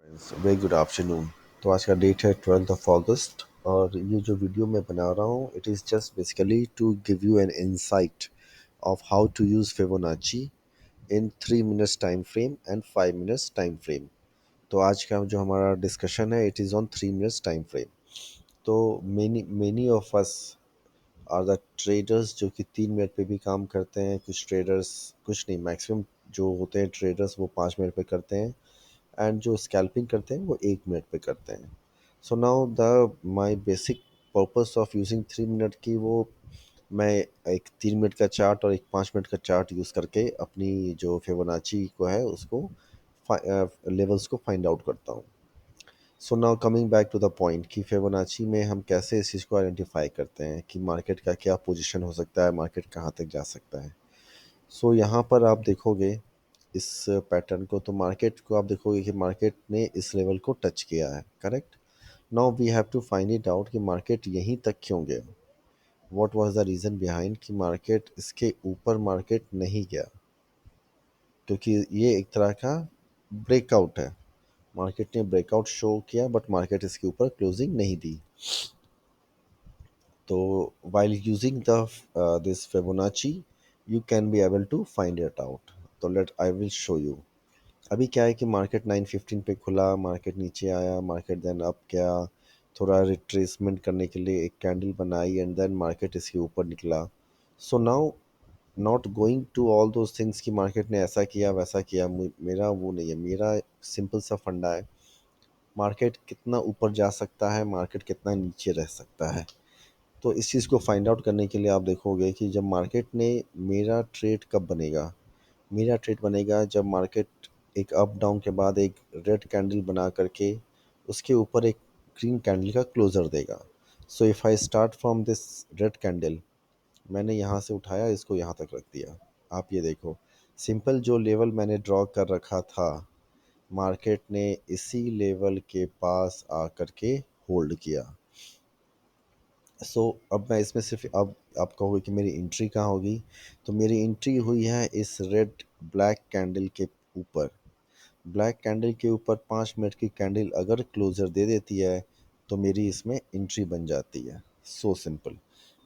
Very good afternoon. तो आज का डेट है 12th of August और ये जो वीडियो मैं बना रहा हूँ it is just basically to give you an insight of how to use Fibonacci in 3 minutes time frame and 5 minutes time frame. तो आज का जो हमारा डिस्कशन है it is on 3 minutes time frame. तो many many of us are the traders जो कि 3 minute पे भी काम करते हैं। कुछ ट्रेडर्स, कुछ नहीं, मैक्सिमम जो होते हैं ट्रेडर्स वो 5 मिनट पे करते हैं एंड जो स्कैल्पिंग करते हैं वो 1 मिनट पे करते हैं। So now the my basic purpose of using 3 minute की वो मैं एक 3 मिनट का चार्ट और एक 5 मिनट का चार्ट यूज़ करके अपनी जो फिबोनाची को है उसको लेवल्स को फाइंड आउट करता हूँ। So now coming back to the point कि फिबोनाची में हम कैसे इस चीज़ को आइडेंटिफाई करते हैं कि मार्केट का क्या पोजीशन हो सकता है, मार्केट कहाँ तक जा सकता है। सो यहाँ पर आप देखोगे इस पैटर्न को, तो मार्केट को आप देखोगे कि मार्केट ने इस लेवल को टच किया है, correct. Now we have to find it out कि मार्केट यहीं तक क्यों गया। What was the reason behind कि मार्केट इसके ऊपर मार्केट नहीं गया, क्योंकि ये एक तरह का ब्रेकआउट है। मार्केट ने ब्रेकआउट शो किया बट मार्केट इसके ऊपर क्लोजिंग नहीं दी। तो while using the this Fibonacci you can be able to find it out। तो let I will show you. अभी क्या है कि मार्केट 915 पे खुला, मार्केट नीचे आया, मार्केट देन अप गया, थोड़ा रिट्रेसमेंट करने के लिए एक कैंडल बनाई एंड देन मार्केट इसके ऊपर निकला। So now not going to all those things कि मार्केट ने ऐसा किया वैसा किया, मेरा वो नहीं है। मेरा सिंपल सा फंडा है, मार्केट कितना ऊपर जा सकता है, मार्केट कितना नीचे रह सकता है। तो इस चीज़ को फाइंड आउट करने के लिए आप देखोगे कि जब मार्केट ने मेरा ट्रेड कब बनेगा, मेरा ट्रेड बनेगा जब मार्केट एक अप डाउन के बाद एक रेड कैंडल बना करके उसके ऊपर एक ग्रीन कैंडल का क्लोजर देगा। So if I start from this red candle, मैंने यहाँ से उठाया, इसको यहाँ तक रख दिया। आप ये देखो, सिंपल जो लेवल मैंने ड्रॉ कर रखा था, मार्केट ने इसी लेवल के पास आकर के होल्ड किया। सो अब मैं इसमें सिर्फ, अब आप कहोगे कि मेरी एंट्री कहाँ होगी, तो मेरी एंट्री हुई है इस रेड ब्लैक कैंडल के ऊपर। ब्लैक कैंडल के ऊपर 5 मिनट की कैंडल अगर क्लोजर दे देती है तो मेरी इसमें एंट्री बन जाती है। सो सिंपल,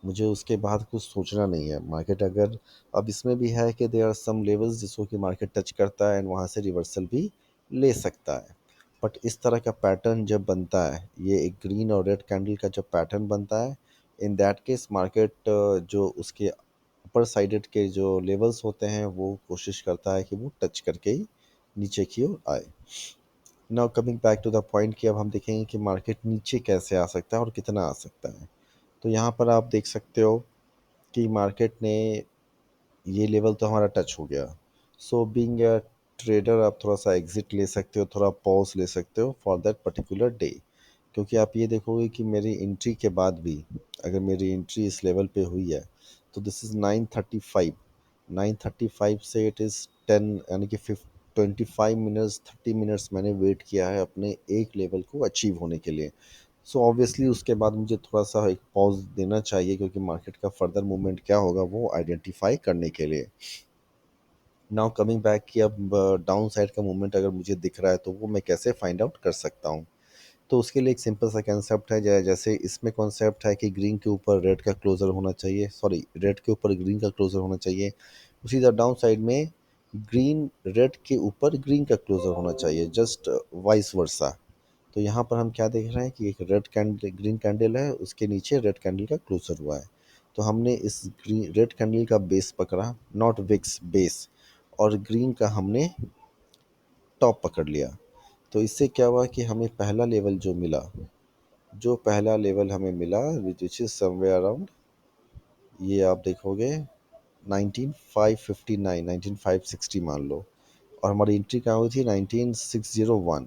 मुझे उसके बाद कुछ सोचना नहीं है। मार्केट अगर, अब इसमें भी है कि देयर आर सम लेवल्स जिसको कि मार्केट टच करता है एंड वहाँ से रिवर्सल भी ले सकता है। बट इस तरह का पैटर्न जब बनता है, ये एक ग्रीन और रेड कैंडल का जब पैटर्न बनता है, इन दैट केस मार्केट जो उसके अपर साइडेड के जो लेवल्स होते हैं वो कोशिश करता है कि वो टच करके ही नीचे की ओर आए। Now coming back to the point कि अब हम देखेंगे कि मार्केट नीचे कैसे आ सकता है और कितना आ सकता है। तो यहाँ पर आप देख सकते हो कि मार्केट ने ये लेवल तो हमारा टच हो गया। सो बीइंग अ ट्रेडर आप थोड़ा सा एग्जिट ले सकते हो, थोड़ा पॉज ले सकते हो फॉर दैट पर्टिकुलर डे। क्योंकि आप ये देखोगे कि मेरी एंट्री के बाद भी अगर मेरी एंट्री इस लेवल पे हुई है तो दिस इज़ 935। 935 से इट इज़ 10, यानी कि 25 मिनट्स 30 मिनट्स मैंने वेट किया है अपने एक लेवल को अचीव होने के लिए। सो ऑब्वियसली उसके बाद मुझे थोड़ा सा एक पॉज देना चाहिए, क्योंकि मार्केट का फर्दर मूवमेंट क्या होगा वो आइडेंटिफाई करने के लिए। नाउ कमिंग बैक कि अब डाउन साइड का मूवमेंट अगर मुझे दिख रहा है तो वो मैं कैसे फाइंड आउट कर सकता हूँ। तो उसके लिए एक सिंपल सा कंसेप्ट है, जैसे इसमें कॉन्सेप्ट है कि ग्रीन के ऊपर रेड का क्लोजर होना चाहिए, सॉरी रेड के ऊपर ग्रीन का क्लोजर होना चाहिए। उसी तरह डाउन साइड में ग्रीन रेड के ऊपर ग्रीन का क्लोजर होना चाहिए, जस्ट वाइस वर्सा। तो यहाँ पर हम क्या देख रहे हैं कि एक रेड कैंडल, ग्रीन कैंडल है, उसके नीचे रेड कैंडल का क्लोजर हुआ है। तो हमने इस ग्रीन रेड कैंडल का बेस पकड़ा, नॉट विक्स, बेस, और ग्रीन का हमने टॉप पकड़ लिया। तो इससे क्या हुआ कि हमें पहला लेवल जो मिला, जो पहला लेवल हमें मिला विच इज़ समवेयर अराउंड, ये आप देखोगे 19559, 19560 मान लो, और हमारी एंट्री कहाँ हुई थी 19601।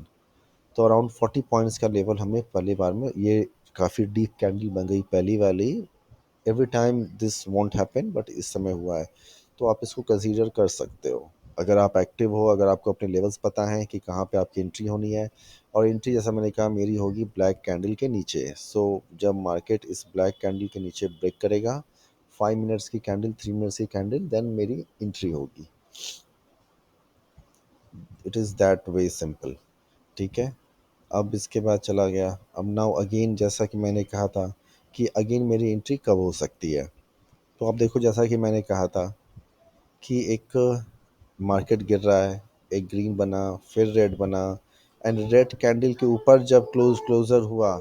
तो अराउंड 40 पॉइंट्स का लेवल हमें पहली बार में, ये काफ़ी डीप कैंडल बन गई पहली वाली। Every time this won't happen but इस समय हुआ है। तो आप इसको कंसीडर कर सकते हो अगर आप एक्टिव हो, अगर आपको अपने लेवल्स पता हैं कि कहाँ पे आपकी एंट्री होनी है। और एंट्री जैसा मैंने कहा मेरी होगी ब्लैक कैंडल के नीचे। सो जब मार्केट इस ब्लैक कैंडल के नीचे ब्रेक करेगा, 5 मिनट्स की कैंडल, 3 मिनट्स की कैंडल, देन मेरी एंट्री होगी। It is that way simple, ठीक है। अब इसके बाद चला गया। अब नाउ अगेन जैसा कि मैंने कहा था कि अगेन मेरी एंट्री कब हो सकती है। तो आप देखो जैसा कि मैंने कहा था कि एक मार्केट गिर रहा है, एक ग्रीन बना, फिर रेड बना, एंड रेड कैंडल के ऊपर जब क्लोजर हुआ,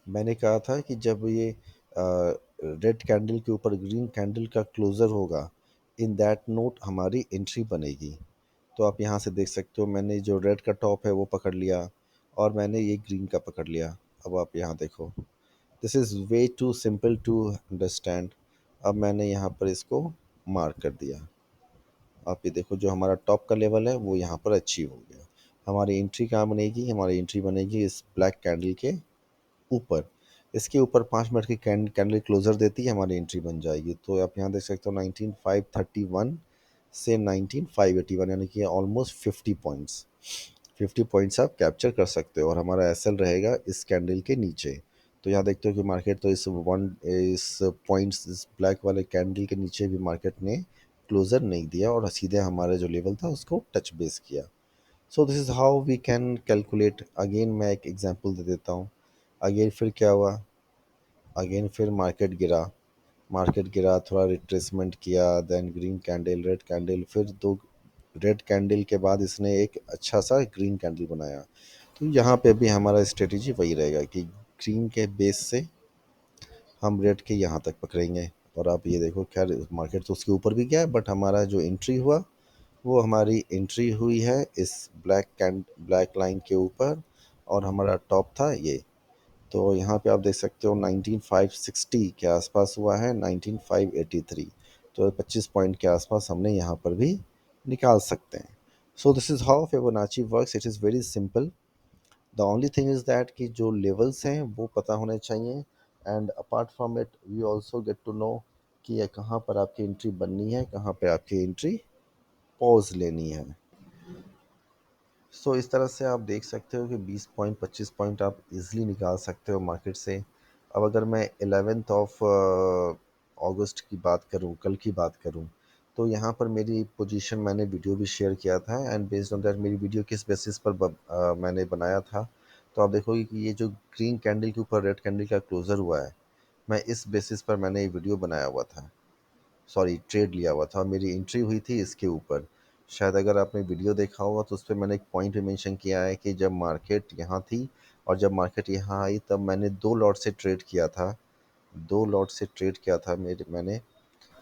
मैंने कहा था कि जब ये रेड कैंडल के ऊपर ग्रीन कैंडल का क्लोजर होगा, इन दैट नोट हमारी एंट्री बनेगी। तो आप यहाँ से देख सकते हो मैंने जो रेड का टॉप है वो पकड़ लिया और मैंने ये ग्रीन का पकड़ लिया। अब आप यहाँ देखो, this is way too simple to understand. अब मैंने यहाँ पर इसको मार्क कर दिया। आप ये देखो जो हमारा टॉप का लेवल है वो यहाँ पर अचीव हो गया। हमारी एंट्री कहाँ बनेगी? हमारी एंट्री बनेगी इस ब्लैक कैंडल के ऊपर। इसके ऊपर 5 मिनट की कैंडल क्लोजर देती है, हमारी एंट्री बन जाएगी। तो आप यहाँ देख सकते हो 19531 से 19581, यानी कि ऑलमोस्ट 50 पॉइंट्स। 50 पॉइंट्स आप कैप्चर कर सकते हो और हमारा एसएल रहेगा इस कैंडल के नीचे। तो यहाँ देखते हो कि मार्केट तो इस पॉइंट्स इस ब्लैक वाले कैंडल के नीचे भी मार्केट ने क्लोजर नहीं दिया और सीधे हमारा जो लेवल था उसको टच बेस किया। So this is how we can calculate. Again मैं एक एग्जांपल दे देता हूँ। अगेन फिर क्या हुआ? अगेन फिर मार्केट गिरा, थोड़ा रिट्रेसमेंट किया, then green candle, red candle, फिर दो रेड कैंडल के बाद इसने एक अच्छा सा ग्रीन कैंडल बनाया। तो यहाँ पे भी हमारा स्ट्रेटेजी वही रहेगा कि ग्रीन के बेस से हम रेड के यहाँ तक पकड़ेंगे। और आप ये देखो, खैर मार्केट तो उसके ऊपर भी गया बट हमारा जो एंट्री हुआ वो हमारी एंट्री हुई है इस ब्लैक लाइन के ऊपर, और हमारा टॉप था ये। तो यहाँ पे आप देख सकते हो 19560 के आसपास हुआ है, 19583। तो 25 पॉइंट के आसपास हमने यहाँ पर भी निकाल सकते हैं। So this is how Fibonacci works. It is very simple. The only thing is that कि जो लेवल्स हैं वो पता होने चाहिए, and apart from it we also get to know कि ये कहाँ पर आपकी एंट्री बननी है, कहाँ पर आपकी एंट्री पॉज लेनी है। इस तरह से आप देख सकते हो कि 20 पॉइंट 25 पॉइंट आप इजीली निकाल सकते हो मार्केट से। अब अगर मैं 11th ऑफ अगस्त की बात करूं, कल की बात करूं, तो यहाँ पर मेरी पोजीशन मैंने वीडियो भी शेयर किया था, एंड बेस्ड ऑन दैट मेरी वीडियो किस बेसिस पर मैंने बनाया था। तो आप देखोगे कि ये जो ग्रीन कैंडल के ऊपर रेड कैंडल का क्लोज़र हुआ है, मैं इस बेसिस पर मैंने ये वीडियो बनाया हुआ था, सॉरी ट्रेड लिया हुआ था। मेरी एंट्री हुई थी इसके ऊपर। शायद अगर आपने वीडियो देखा होगा तो उस पर मैंने एक पॉइंट भी मेंशन किया है कि जब मार्केट यहाँ थी और जब मार्केट यहाँ आई तब मैंने 2 लॉट से ट्रेड किया था। 2 लॉट से ट्रेड किया था मैंने,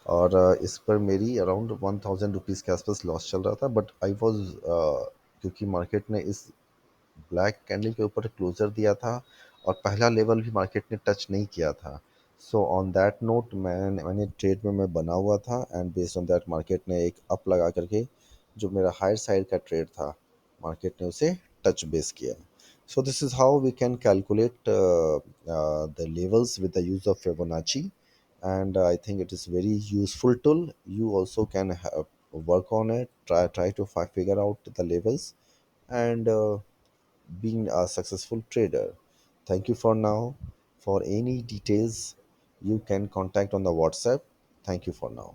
और इस पर मेरी अराउंड 1000 रुपीज़ के आसपास लॉस चल रहा था, बट आई वॉज क्योंकि मार्केट ने इस ब्लैक कैंडल के ऊपर क्लोजर दिया था और पहला लेवल भी मार्केट ने टच नहीं किया था। सो ऑन दैट नोट मैंने ट्रेड में मैं बना हुआ था, and based on that market ने एक अप लगा करके जो मेरा हायर साइड का ट्रेड था मार्केट ने उसे टच बेस किया। So this is how we can calculate the levels with the use of Fibonacci, and I think it is very useful tool. You also can work on it, try to figure out the levels, and being a successful trader. Thank you for now. For any details, you can contact on the WhatsApp. Thank you for now.